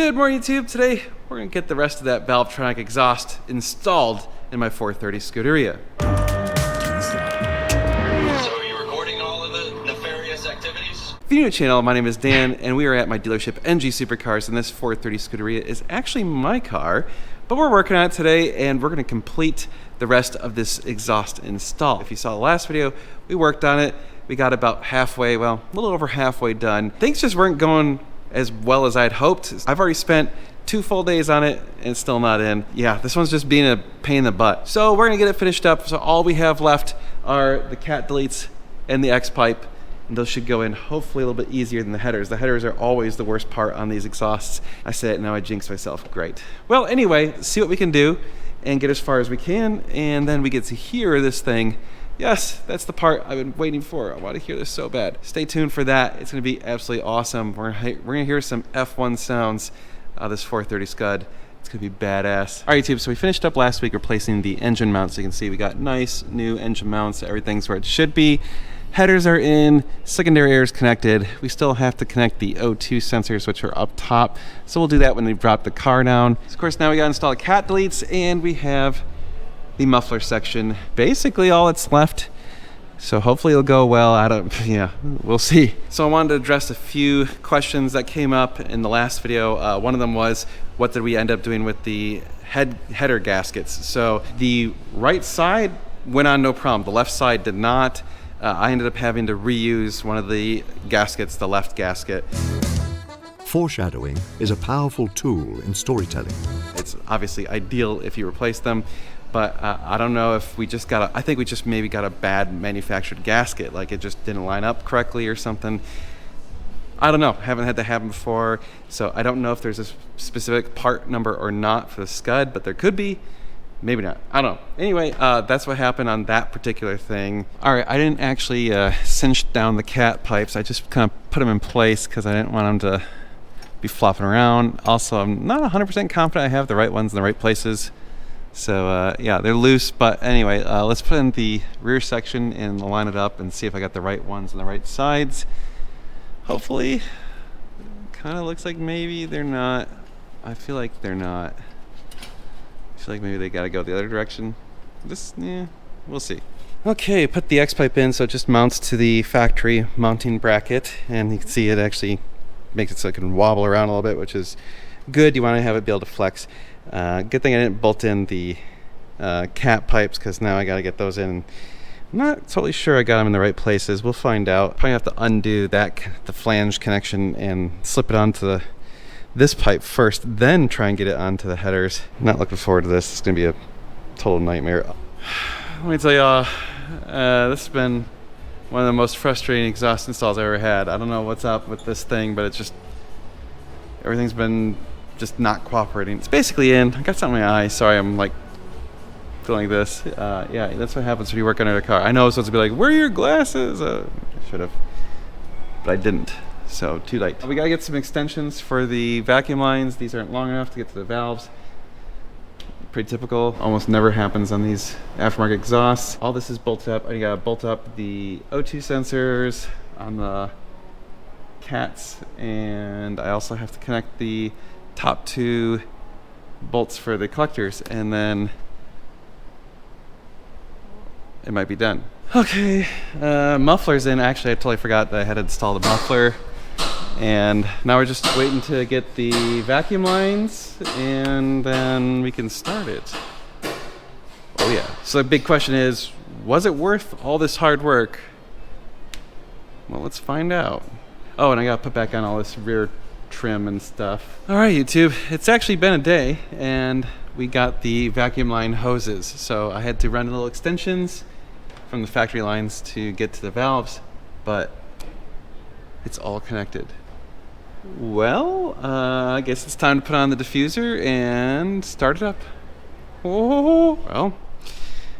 Good morning, YouTube. Today we're going to get the rest of that Valvetronic exhaust installed in my 430 Scuderia. So are you recording all of the nefarious activities? If you're new to the channel, my name is Dan, and we are at my dealership NG Supercars, and this 430 Scuderia is actually my car, but we're working on it today, and we're going to complete the rest of this exhaust install. If you saw the last video, we worked on it. We got about halfway, well, a little over halfway done. Things just weren't going as well as I'd hoped. I've already spent 2 full days on it and it's still not in. Yeah, this one's just being a pain in the butt. So we're gonna get it finished up. So all we have left are the cat deletes and the X pipe, and those should go in hopefully a little bit easier than the headers. The headers are always the worst part on these exhausts. I say it now, I jinx myself. Great. Well, anyway, see what we can do and get as far as we can, and then we get to hear this thing. Yes, that's the part I've been waiting for. I want to hear this so bad. Stay tuned for that. It's going to be absolutely awesome. We're going to hear some F1 sounds out of this 430 Scud. It's going to be badass. All right, YouTube, so we finished up last week replacing the engine mounts. So you can see we got nice new engine mounts. Everything's where it should be. Headers are in, secondary air is connected. We still have to connect the O2 sensors, which are up top. So we'll do that when we drop the car down. So of course, now we got to install the cat deletes, and we have the muffler section, basically all that's left. So hopefully it'll go well. Yeah, we'll see. So I wanted to address a few questions that came up in the last video. One of them was, what did we end up doing with the header gaskets? So the right side went on no problem. The left side did not. I ended up having to reuse one of the gaskets, the left gasket. Foreshadowing is a powerful tool in storytelling. It's obviously ideal if you replace them, but I don't know if we just got I think we just maybe got a bad manufactured gasket, like it just didn't line up correctly or something. I don't know, haven't had that happen before, so I don't know if there's a specific part number or not for the Scud, but there could be, maybe not, I don't know. Anyway, that's what happened on that particular thing. All right, I didn't actually cinch down the cat pipes, I just kind of put them in place because I didn't want them to be flopping around. Also, I'm not 100% confident I have the right ones in the right places. So yeah, they're loose, but anyway, let's put in the rear section and line it up and see if I got the right ones on the right sides. Hopefully, kind of looks like maybe they're not. I feel like they're not. I feel like maybe they gotta go the other direction. Yeah, we'll see. Okay, put the X pipe in so it just mounts to the factory mounting bracket, and you can see it actually makes it so it can wobble around a little bit, which is good. You want to have it be able to flex. Good thing I didn't bolt in the cat pipes, because now I got to get those in. I'm not totally sure I got them in the right places. We'll find out. Probably have to undo the flange connection and slip it onto this pipe first, then try and get it onto the headers. I'm not looking forward to this. It's going to be a total nightmare. Let me tell y'all, this has been one of the most frustrating exhaust installs I've ever had. I don't know what's up with this thing, but it's just, everything's been just not cooperating. It's basically in. I got something in my eye. Sorry, I'm like feeling this. Yeah, that's what happens when you work under a car. I know I was supposed to be like, where are your glasses? I should have, but I didn't. So too late. We gotta get some extensions for the vacuum lines. These aren't long enough to get to the valves. Pretty typical. Almost never happens on these aftermarket exhausts. All this is bolted up. I gotta bolt up the O2 sensors on the cats, and I also have to connect the top 2 bolts for the collectors, and then it might be done. Okay, muffler's in. Actually, I totally forgot that I had to install the muffler, and now we're just waiting to get the vacuum lines, and then we can start it. Oh yeah. So the big question is, was it worth all this hard work? Well, let's find out. Oh, and I gotta put back on all this rear trim and stuff. All right, YouTube, it's actually been a day, and we got the vacuum line hoses. So I had to run little extensions from the factory lines to get to the valves, but it's all connected. Well, I guess it's time to put on the diffuser and start it up. Oh, well,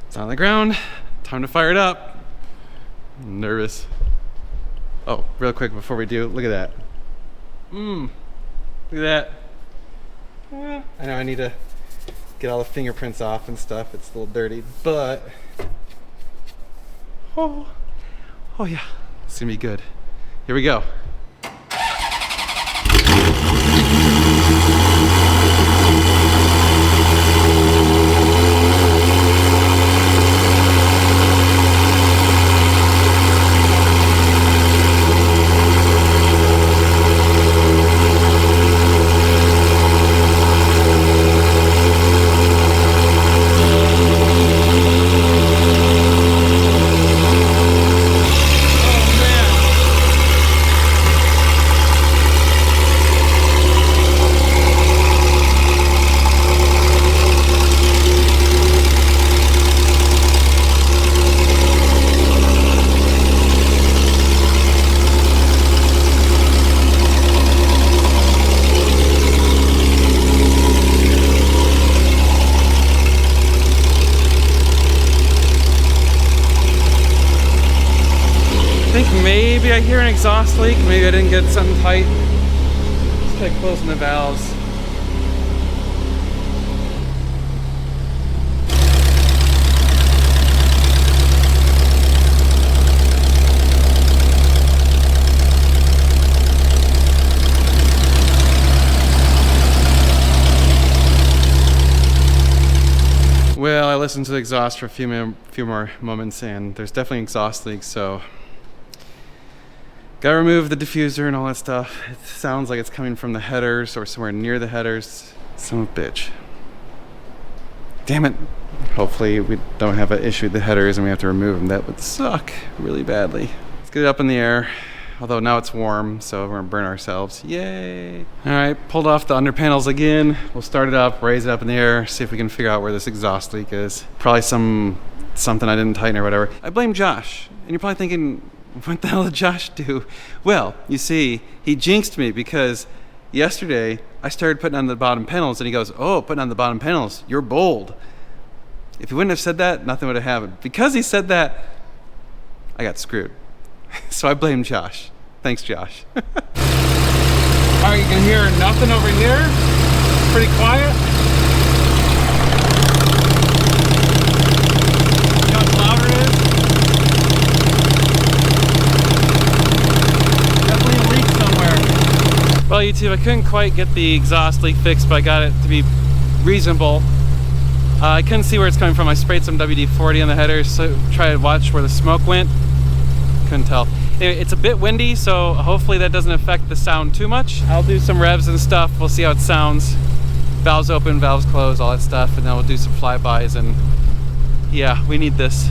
it's on the ground. Time to fire it up. I'm nervous. Oh, real quick before we do, look at that. Look at that. I know I need to get all the fingerprints off and stuff. It's a little dirty, but oh yeah, it's gonna be good. Here we go. exhaust leak. Maybe I didn't get something tight. Just try closing the valves. Well, I listened to the exhaust for a few more moments, and there's definitely exhaust leaks, so gotta remove the diffuser and all that stuff. It sounds like it's coming from the headers or somewhere near the headers. Son of a bitch. Damn it. Hopefully we don't have an issue with the headers and we have to remove them. That would suck really badly. Let's get it up in the air. Although now it's warm, so we're gonna burn ourselves. Yay! All right, pulled off the under panels again. We'll start it up, raise it up in the air, see if we can figure out where this exhaust leak is. Probably something I didn't tighten or whatever. I blame Josh. And you're probably thinking, what the hell did Josh do? Well, you see, he jinxed me because yesterday I started putting on the bottom panels and he goes, oh, putting on the bottom panels, you're bold. If he wouldn't have said that, nothing would have happened. Because he said that, I got screwed. So I blame Josh. Thanks, Josh. All right, you can hear nothing over here. Pretty quiet. See how much louder it is? Definitely a leak somewhere. Well, YouTube, I couldn't quite get the exhaust leak fixed, but I got it to be reasonable. I couldn't see where it's coming from. I sprayed some WD-40 on the headers, so try to watch where the smoke went. Couldn't tell. Anyway, it's a bit windy, so hopefully that doesn't affect the sound too much. I'll do some revs and stuff. We'll see how it sounds. Valves open, valves close, all that stuff, and then we'll do some flybys. And yeah, we need this.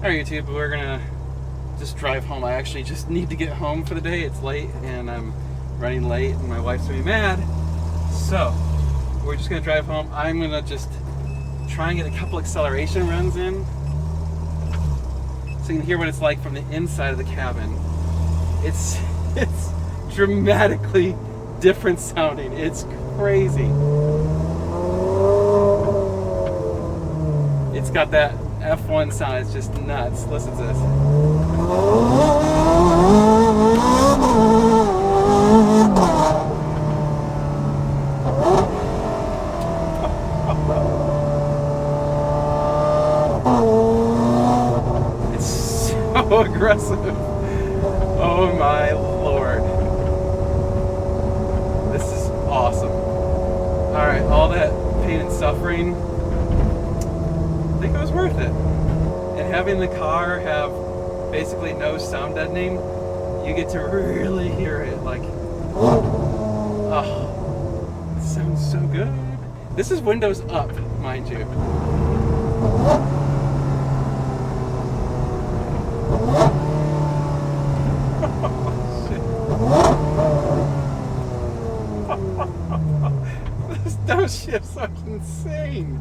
Alright YouTube, we're gonna just drive home. I actually just need to get home for the day. It's late and I'm running late and my wife's gonna be mad. So, we're just gonna drive home. I'm gonna just try and get a couple acceleration runs in so you can hear what it's like from the inside of the cabin. It's dramatically different sounding. It's crazy. It's got that F1 sound. It's just nuts. Listen to this. It's so aggressive. Oh my lord. This is awesome. Alright, all that pain and suffering, I think it was worth it. And having the car have basically no sound deadening, you get to really hear it. Like, oh, it sounds so good. This is windows up, mind you. This downshift's so insane.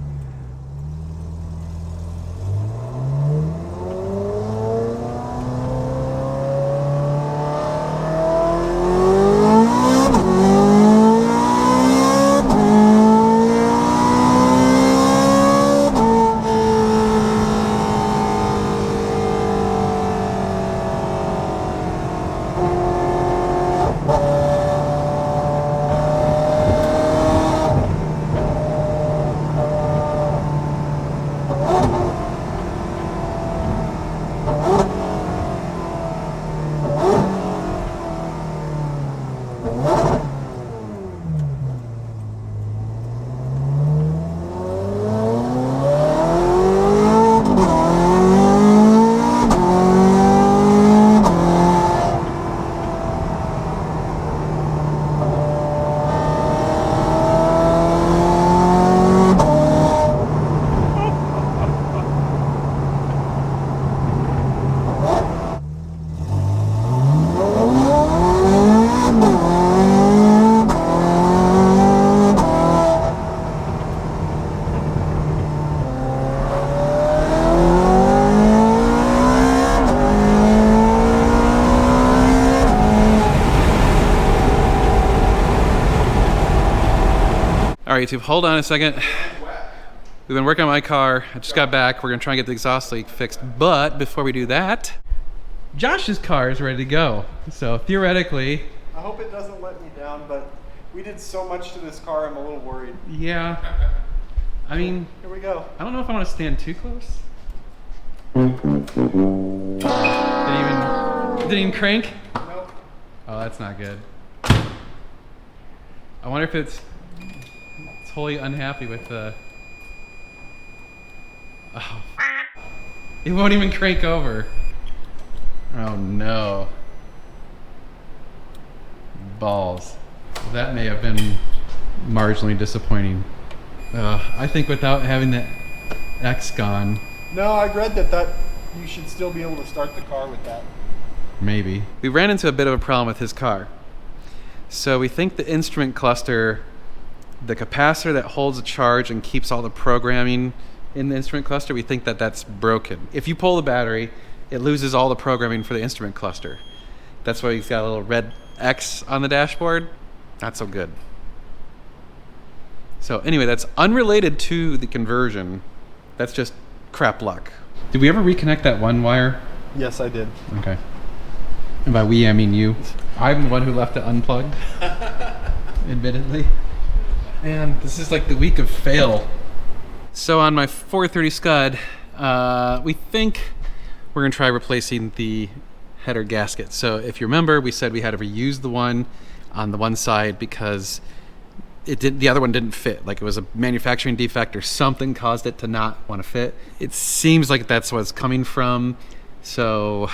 All right, YouTube, hold on a second. We've been working on my car. I just got back. We're gonna try and get the exhaust leak fixed. But before we do that, Josh's car is ready to go. So theoretically, I hope it doesn't let me down, but we did so much to this car, I'm a little worried. yeah. I mean, Here we go. I don't know if I want to stand too close. Didn't even crank? Nope. Oh, that's not good. I wonder if it's totally unhappy with the... Oh. It won't even crank over. Oh no. Balls. That may have been marginally disappointing. I think without having the X gone, No, I read that you should still be able to start the car with that. maybe. We ran into a bit of a problem with his car. So we think the instrument cluster, the capacitor that holds a charge and keeps all the programming in the instrument cluster, we think that that's broken. If you pull the battery, it loses all the programming for the instrument cluster. That's why he's got a little red X on the dashboard. Not so good. So anyway, that's unrelated to the conversion. That's just crap luck. Did we ever reconnect that one wire? Yes, I did. Okay. And by we, I mean you. I'm the one who left it unplugged. Admittedly. Man, this is like the week of fail. So on my 430 Scud, we think we're gonna try replacing the header gasket. So if you remember, we said we had to reuse the one on the one side because the other one didn't fit. Like it was a manufacturing defect or something caused it to not want to fit. It seems like that's what it's coming from. So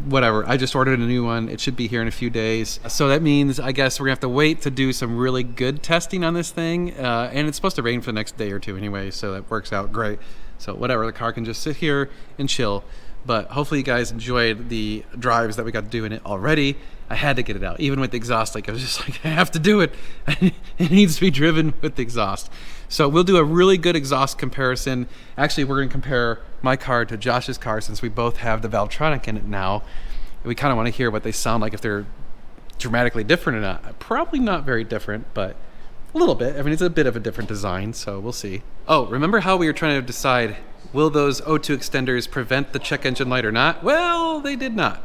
whatever, I just ordered a new one. It should be here in a few days. So that means I guess we're gonna have to wait to do some really good testing on this thing. And it's supposed to rain for the next day or two anyway, so that works out great. So whatever, the car can just sit here and chill. But hopefully you guys enjoyed the drives that we got to do in it already. I had to get it out, even with the exhaust leak. I was just like, I have to do it. It needs to be driven with the exhaust. So we'll do a really good exhaust comparison. Actually, we're going to compare my car to Josh's car since we both have the Valvetronic in it now. We kind of want to hear what they sound like, if they're dramatically different or not. Probably not very different, but a little bit. I mean, it's a bit of a different design, so we'll see. Oh, remember how we were trying to decide, will those O2 extenders prevent the check engine light or not? Well, they did not.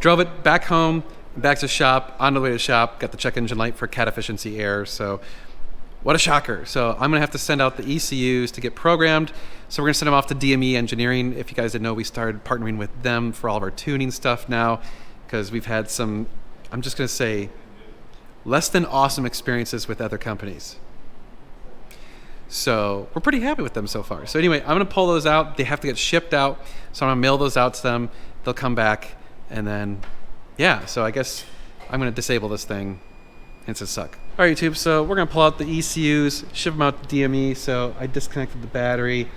Drove it back home, back to shop, on the way to shop, got the check engine light for cat efficiency error, so what a shocker. So I'm gonna have to send out the ECUs to get programmed. So we're gonna send them off to DME Engineering. If you guys didn't know, we started partnering with them for all of our tuning stuff now, because we've had some, I'm just gonna say, less than awesome experiences with other companies. So we're pretty happy with them so far. So anyway, I'm gonna pull those out. They have to get shipped out. So I'm gonna mail those out to them. They'll come back, and then, yeah, so I guess I'm gonna disable this thing. It's a suck. All right, YouTube, so we're gonna pull out the ECUs, ship them out to DME. So I disconnected the battery,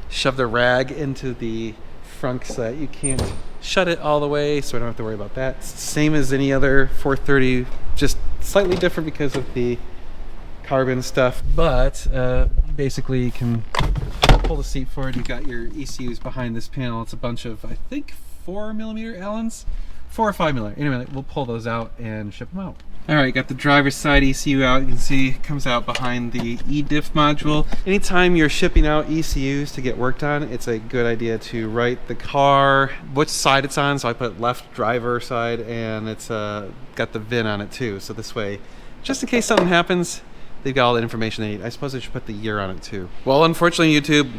shoved the rag into the front so that you can't shut it all the way, so I don't have to worry about that. It's the same as any other 430, just slightly different because of the carbon stuff, but basically you can pull the seat forward. You've got your ECUs behind this panel. It's a bunch of, I think, 4mm Allens, 4 or 5mm. Anyway, we'll pull those out and ship them out. All right, got the driver's side ECU out. You can see it comes out behind the eDiff module. Anytime you're shipping out ECUs to get worked on, it's a good idea to write the car, which side it's on. So I put left driver side, and it's got the VIN on it too. So this way, just in case something happens, they've got all the information they need. I suppose I should put the year on it too. Well, unfortunately, YouTube,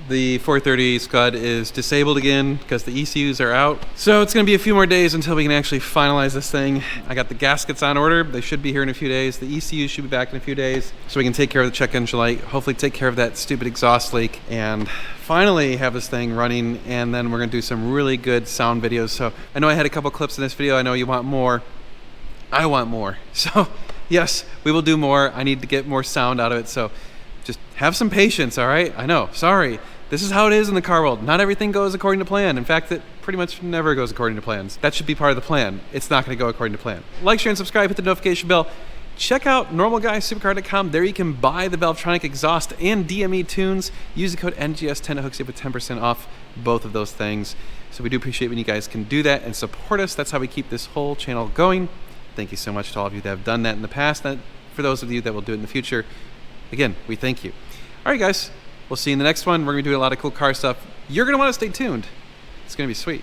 the 430 Scud is disabled again because the ECUs are out. So it's gonna be a few more days until we can actually finalize this thing. I got the gaskets on order. They should be here in a few days. The ECUs should be back in a few days. So we can take care of the check engine light, hopefully take care of that stupid exhaust leak, and finally have this thing running. And then we're gonna do some really good sound videos. So I know I had a couple clips in this video. I know you want more. I want more. So yes, we will do more. I need to get more sound out of it. So just have some patience, all right? I know, sorry. This is how it is in the car world. Not everything goes according to plan. In fact, it pretty much never goes according to plans. That should be part of the plan. It's not gonna go according to plan. Like, share, and subscribe, hit the notification bell. Check out normalguysupercar.com. There you can buy the Valvetronic exhaust and DME tunes. Use the code NGS10 to hook you up with 10% off both of those things. So we do appreciate when you guys can do that and support us. That's how we keep this whole channel going. Thank you so much to all of you that have done that in the past. And for those of you that will do it in the future, again, we thank you. All right, guys. We'll see you in the next one. We're going to be doing a lot of cool car stuff. You're going to want to stay tuned. It's going to be sweet.